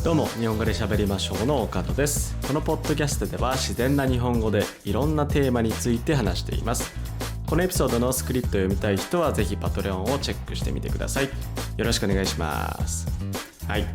どうも、日本語で喋りましょうの岡戸です。このポッドキャストでは自然な日本語でいろんなテーマについて話しています。このエピソードのスクリプトを読みたい人はぜひパトレオンをチェックしてみてください。よろしくお願いします。はい。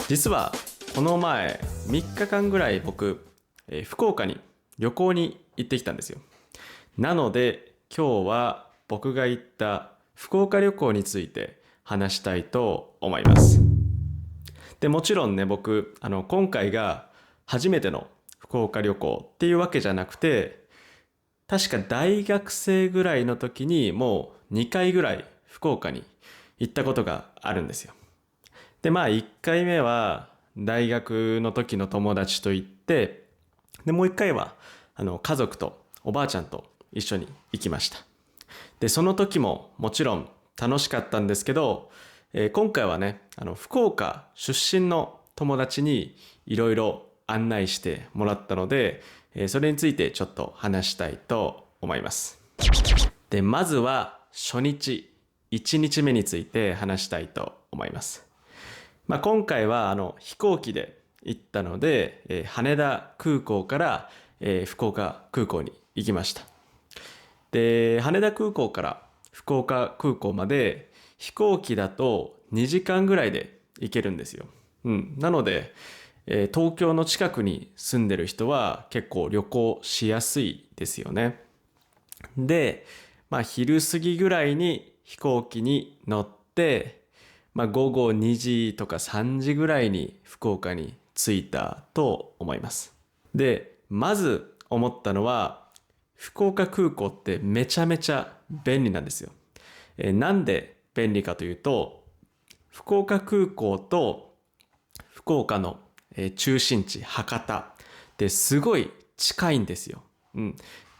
実はこの前3日間ぐらい僕、福岡に旅行に行ってきたんですよ。なので今日は僕が行った福岡旅行について話したいと思います。でもちろんね、僕今回が初めての福岡旅行っていうわけじゃなくて、確か大学生ぐらいの時にもう2回ぐらい福岡に行ったことがあるんですよ。で1回目は大学の時の友達と行って、でもう1回は家族とおばあちゃんと一緒に行きました。でその時ももちろん楽しかったんですけど、今回はね福岡出身の友達にいろいろ案内してもらったので、それについてちょっと話したいと思います。でまずは初日1日目について話したいと思います。今回は飛行機で行ったので、羽田空港から、福岡空港に行きました。で羽田空港から福岡空港まで飛行機だと2時間ぐらいで行けるんですよ。なので、東京の近くに住んでる人は結構旅行しやすいですよね。で、昼過ぎぐらいに飛行機に乗って、午後2時とか3時ぐらいに福岡に着いたと思います。で、まず思ったのは、福岡空港ってめちゃめちゃ便利なんですよ。なんで便利かというと、福岡空港と福岡の中心地博多ってすごい近いんですよ。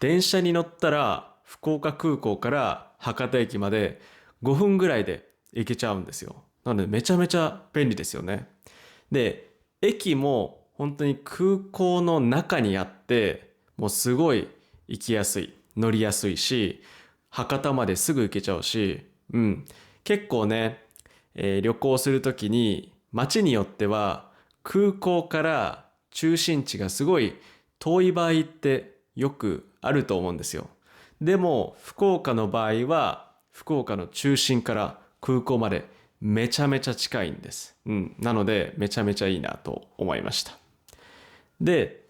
電車に乗ったら福岡空港から博多駅まで5分ぐらいで行けちゃうんですよ。なのでめちゃめちゃ便利ですよね。で、駅も本当に空港の中にあって、もうすごい行きやすい、乗りやすいし、博多まですぐ行けちゃうし、結構ね、旅行するときに街によっては空港から中心地がすごい遠い場合ってよくあると思うんですよ。でも福岡の場合は福岡の中心から空港までめちゃめちゃ近いんです。なのでめちゃめちゃいいなと思いました。で、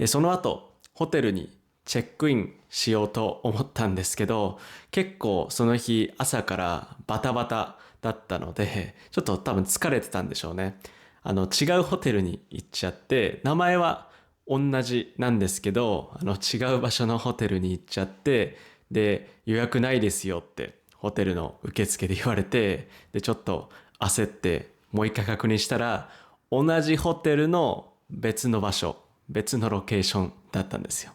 その後ホテルにチェックインしようと思ったんですけど、結構その日朝からバタバタだったので、ちょっと多分疲れてたんでしょうね。違うホテルに行っちゃって、名前は同じなんですけど、違う場所のホテルに行っちゃって、で、予約ないですよってホテルの受付で言われて、で、ちょっと焦ってもう一回確認したら、同じホテルの別の場所、別のロケーションだったんですよ。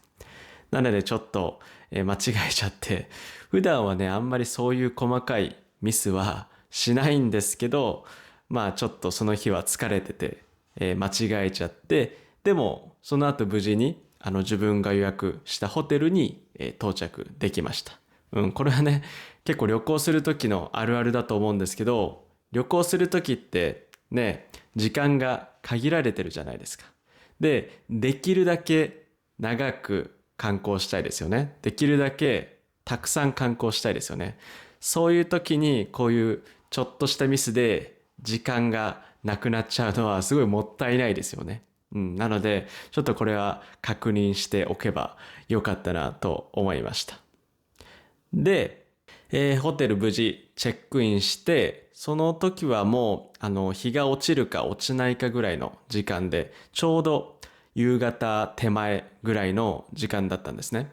なのでちょっと間違えちゃって、普段はねあんまりそういう細かいミスはしないんですけど、ちょっとその日は疲れてて、間違えちゃって、でもその後無事に自分が予約したホテルに、到着できました。これはね結構旅行する時のあるあるだと思うんですけど、旅行する時ってね時間が限られてるじゃないですか。できるだけ長く観光したいですよね。できるだけたくさん観光したいですよね。そういう時にこういうちょっとしたミスで時間がなくなっちゃうのはすごいもったいないですよね。なのでちょっとこれは確認しておけばよかったなと思いました。で、ホテル無事チェックインして、その時はもう日が落ちるか落ちないかぐらいの時間で、ちょうど夕方手前ぐらいの時間だったんですね。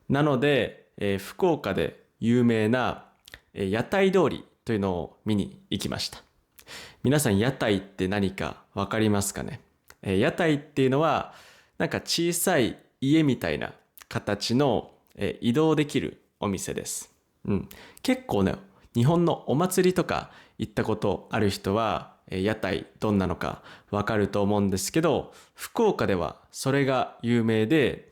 なので、福岡で有名な、屋台通りというのを見に行きました。皆さん屋台って何かわかりますかね。屋台っていうのはなんか小さい家みたいな形の、移動できるお店です。結構ね日本のお祭りとか行ったことある人は屋台どんなのかわかると思うんですけど、福岡ではそれが有名で、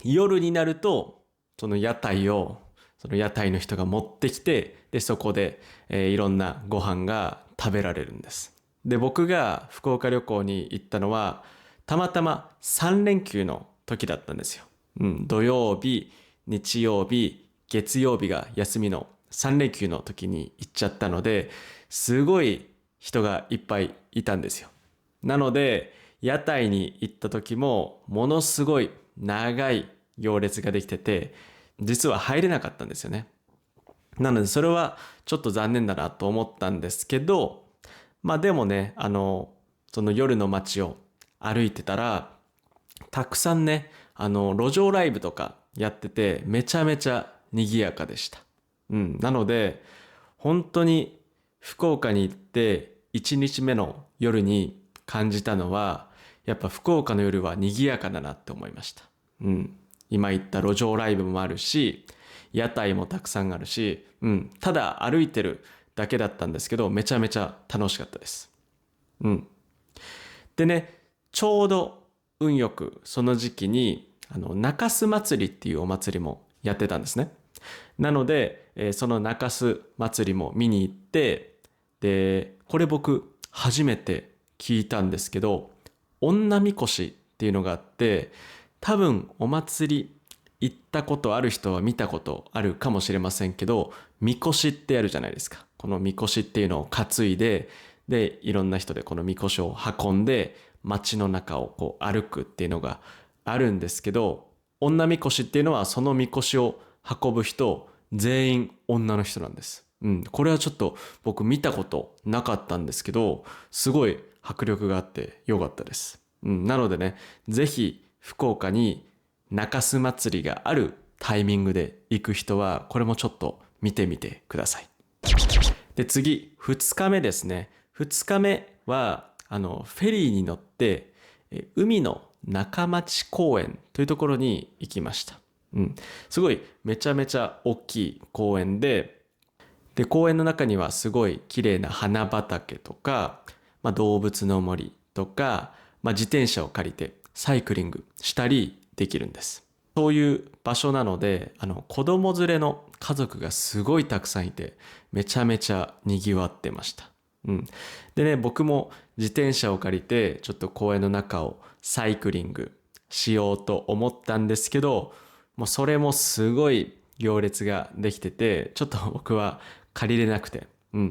夜になるとその屋台をその屋台の人が持ってきて、でそこで、いろんなご飯が食べられるんです。で僕が福岡旅行に行ったのはたまたま3連休の時だったんですよ。土曜日、日曜日、月曜日が休みの3連休の時に行っちゃったので、すごい人がいっぱいいたんですよ。なので屋台に行った時もものすごい長い行列ができてて、実は入れなかったんですよね。なのでそれはちょっと残念だなと思ったんですけど、まあでもね、その夜の街を歩いてたら、たくさんね、路上ライブとかやってて、めちゃめちゃ賑やかでした。なので、本当に福岡に行って1日目の夜に感じたのは、やっぱ福岡の夜は賑やかだなって思いました。今言った路上ライブもあるし、屋台もたくさんあるし、ただ歩いてるだけだったんですけど、めちゃめちゃ楽しかったです。でね、ちょうど運よくその時期に中洲祭りっていうお祭りもやってたんですね。なので、その中洲祭りも見に行って、でこれ僕初めて聞いたんですけど、女みこしっていうのがあって、多分お祭り行ったことある人は見たことあるかもしれませんけど、みこしってあるじゃないですか。このみこしっていうのを担いで、でいろんな人でこのみこしを運んで街の中をこう歩くっていうのがあるんですけど、女みこしっていうのはそのみこしを運ぶ人全員女の人なんです。これはちょっと僕見たことなかったんですけど、すごい迫力があってよかったです。なのでね、ぜひ福岡に中洲祭りがあるタイミングで行く人はこれもちょっと見てみてください。で次、2日目ですね。2日目はフェリーに乗って海の中町公園というところに行きました。すごいめちゃめちゃ大きい公園で、公園の中にはすごい綺麗な花畑とか、動物の森とか、自転車を借りてサイクリングしたりできるんです。そういう場所なので、子供連れの家族がすごいたくさんいて、めちゃめちゃ賑わってました。でね、僕も自転車を借りてちょっと公園の中をサイクリングしようと思ったんですけど、もうそれもすごい行列ができてて、ちょっと僕は借りれなくて、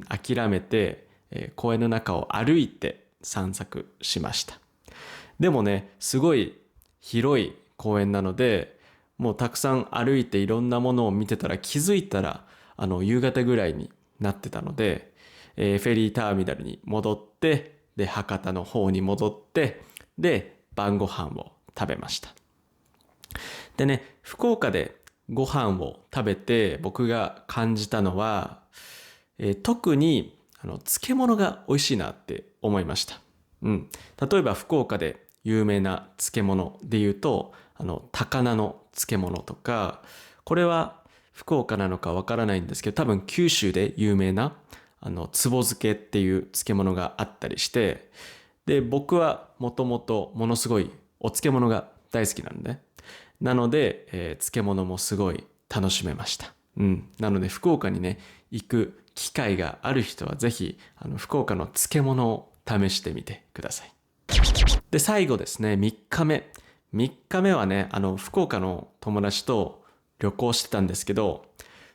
諦めて、公園の中を歩いて散策しました。でもね、すごい広い公園なので、もうたくさん歩いていろんなものを見てたら、気づいたら夕方ぐらいになってたので、フェリーターミナルに戻って、で博多の方に戻って、で晩ご飯を食べました。でね、福岡でご飯を食べて僕が感じたのは、特に漬物が美味しいなって思いました。例えば福岡で有名な漬物で言うと、高菜の漬物とか、これは福岡なのかわからないんですけど、多分九州で有名な壺漬けっていう漬物があったりして、で僕はもともとものすごいお漬物が大好きなんで、なので、漬物もすごい楽しめました。なので福岡にね行く機会がある人はぜひ福岡の漬物を試してみてください。で最後ですね、3日目はね、福岡の友達と旅行してたんですけど、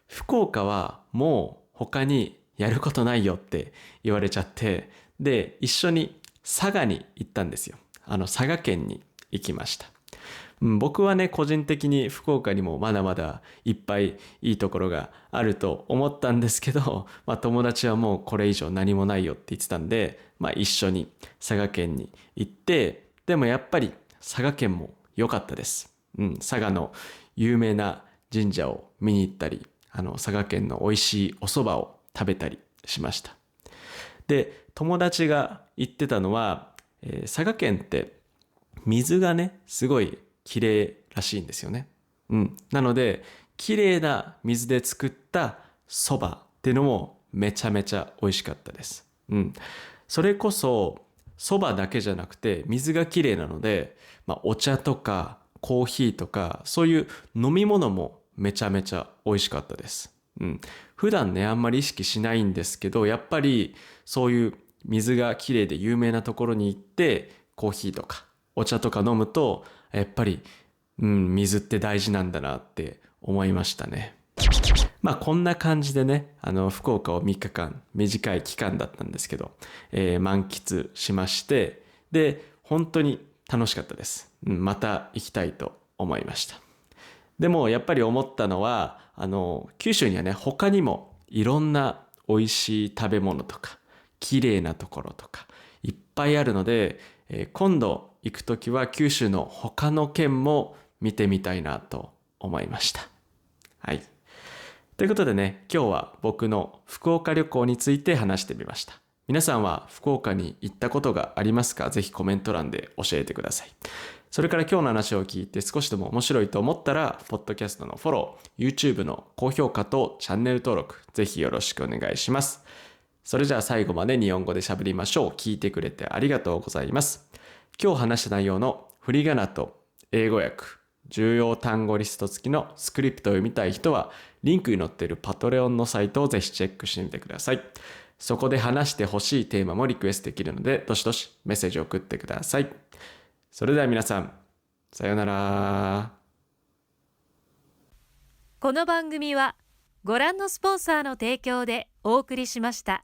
福岡はもう他にやることないよって言われちゃって、で一緒に佐賀に行ったんですよ。佐賀県に行きました。僕はね、個人的に福岡にもまだまだいっぱいいいところがあると思ったんですけど、友達はもうこれ以上何もないよって言ってたんで、一緒に佐賀県に行って、でもやっぱり佐賀県も良かったです。佐賀の有名な神社を見に行ったり、佐賀県の美味しいお蕎麦を食べたりしました。で、友達が言ってたのは、佐賀県って水がね、すごい綺麗らしいんですよね。なので、綺麗な水で作った蕎麦っていうのもめちゃめちゃ美味しかったです。それこそ蕎麦だけじゃなくて水が綺麗なので、お茶とかコーヒーとかそういう飲み物もめちゃめちゃ美味しかったです。普段ねあんまり意識しないんですけど、やっぱりそういう水がきれいで有名なところに行ってコーヒーとかお茶とか飲むとやっぱり、水って大事なんだなって思いましたね。こんな感じでね、福岡を3日間、短い期間だったんですけど、満喫しまして、で、本当に楽しかったです。また行きたいと思いました。でも、やっぱり思ったのは、九州にはね、他にもいろんな美味しい食べ物とか、綺麗なところとか、いっぱいあるので、今度行くときは九州の他の県も見てみたいなと思いました。はい。ということでね、今日は僕の福岡旅行について話してみました。皆さんは福岡に行ったことがありますか？ぜひコメント欄で教えてください。それから今日の話を聞いて少しでも面白いと思ったら、ポッドキャストのフォロー、YouTube の高評価とチャンネル登録、ぜひよろしくお願いします。それじゃあ最後まで日本語で喋りましょう。聞いてくれてありがとうございます。今日話した内容の振り仮名と英語訳、重要単語リスト付きのスクリプトを読みたい人は、リンクに載っているパトレオンのサイトをぜひチェックしてみてください。そこで話してほしいテーマもリクエストできるので、どしどしメッセージを送ってください。それでは皆さん、さようなら。この番組はご覧のスポンサーの提供でお送りしました。